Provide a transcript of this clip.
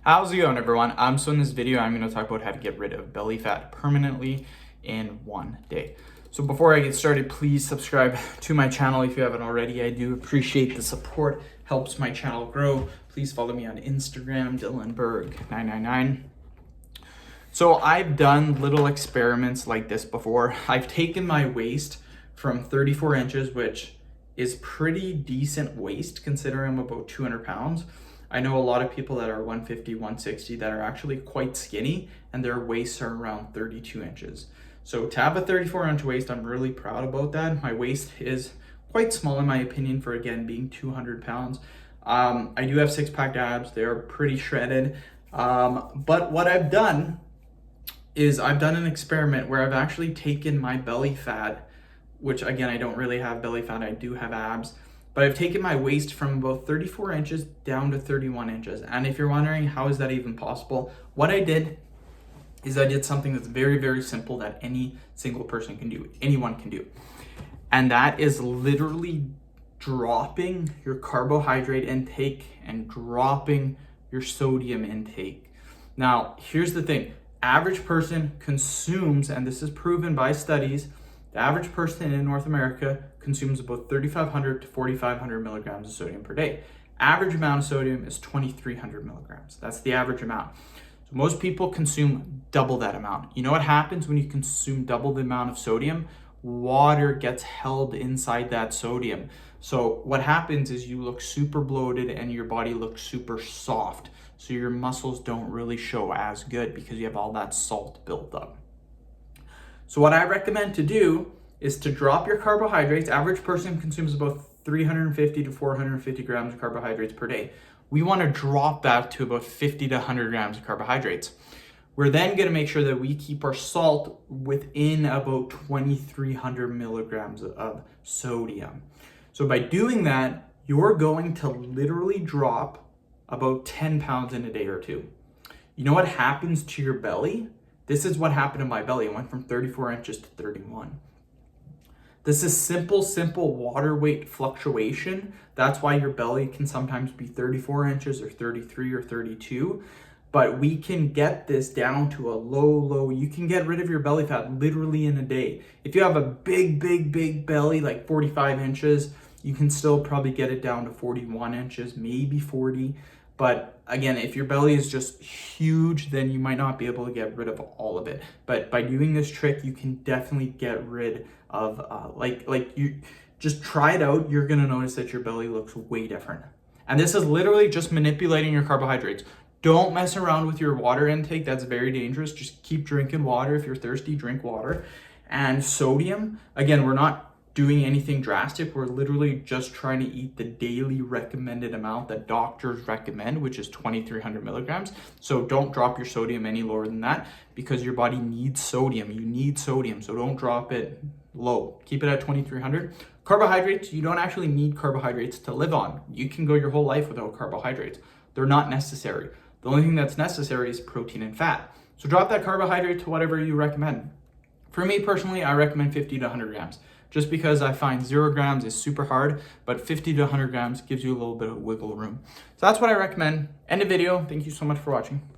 How's it going, everyone? So in this video, I'm going to talk about how to get rid of belly fat permanently in one day. So before I get started, please subscribe to my channel if you haven't already. I do appreciate the support, helps my channel grow. Please follow me on Instagram, DylanBerg999. So I've done little experiments like this before. I've taken my waist from 34 inches, which is pretty decent waist considering I'm about 200 pounds. I know a lot of people that are 150, 160 that are actually quite skinny and their waists are around 32 inches. So to have a 34-inch waist, I'm really proud about that. My waist is quite small in my opinion for, again, being 200 pounds. I do have six-pack abs. They're pretty shredded. But what I've done is I've done an experiment where I've actually taken my belly fat, which again, I don't really have belly fat, I do have abs, but I've taken my waist from about 34 inches down to 31 inches. And if you're wondering how is that even possible, what I did is I did something that's very, very simple that any single person can do, anyone can do. And that is literally dropping your carbohydrate intake and dropping your sodium intake. Now, here's the thing. Average person consumes, and this is proven by studies, the average person in North America consumes about 3,500 to 4,500 milligrams of sodium per day. Average amount of sodium is 2,300 milligrams. That's the average amount. So most people consume double that amount. You know what happens when you consume double the amount of sodium? Water gets held inside that sodium. So what happens is you look super bloated and your body looks super soft. So your muscles don't really show as good because you have all that salt built up. So what I recommend to do is to drop your carbohydrates. Average person consumes about 350 to 450 grams of carbohydrates per day. We want to drop that to about 50 to 100 grams of carbohydrates. We're then going to make sure that we keep our salt within about 2,300 milligrams of sodium. So by doing that, you're going to literally drop about 10 pounds in a day or two. You know what happens to your belly? This is what happened to my belly. It went from 34 inches to 31. This is simple water weight fluctuation. That's why your belly can sometimes be 34 inches or 33 or 32. But we can get this down to a low. You can get rid of your belly fat literally in a day. If you have a big belly, like 45 inches, you can still probably get it down to 41 inches, maybe 40. But again, if your belly is just huge, then you might not be able to get rid of all of it. But by doing this trick, you can definitely get rid of, you just try it out. You're gonna notice that your belly looks way different. And this is literally just manipulating your carbohydrates. Don't mess around with your water intake. That's very dangerous. Just keep drinking water. If you're thirsty, drink water. And sodium, again, we're not doing anything drastic. We're literally just trying to eat the daily recommended amount that doctors recommend, which is 2,300 milligrams. So don't drop your sodium any lower than that because your body needs sodium. You need sodium, so don't drop it low. Keep it at 2,300. Carbohydrates, you don't actually need carbohydrates to live on. You can go your whole life without carbohydrates. They're not necessary. The only thing that's necessary is protein and fat. So drop that carbohydrate to whatever you recommend. For me personally, I recommend 50 to 100 grams. Just because I find 0 grams is super hard, but 50 to 100 grams gives you a little bit of wiggle room. So that's what I recommend. End of video. Thank you so much for watching.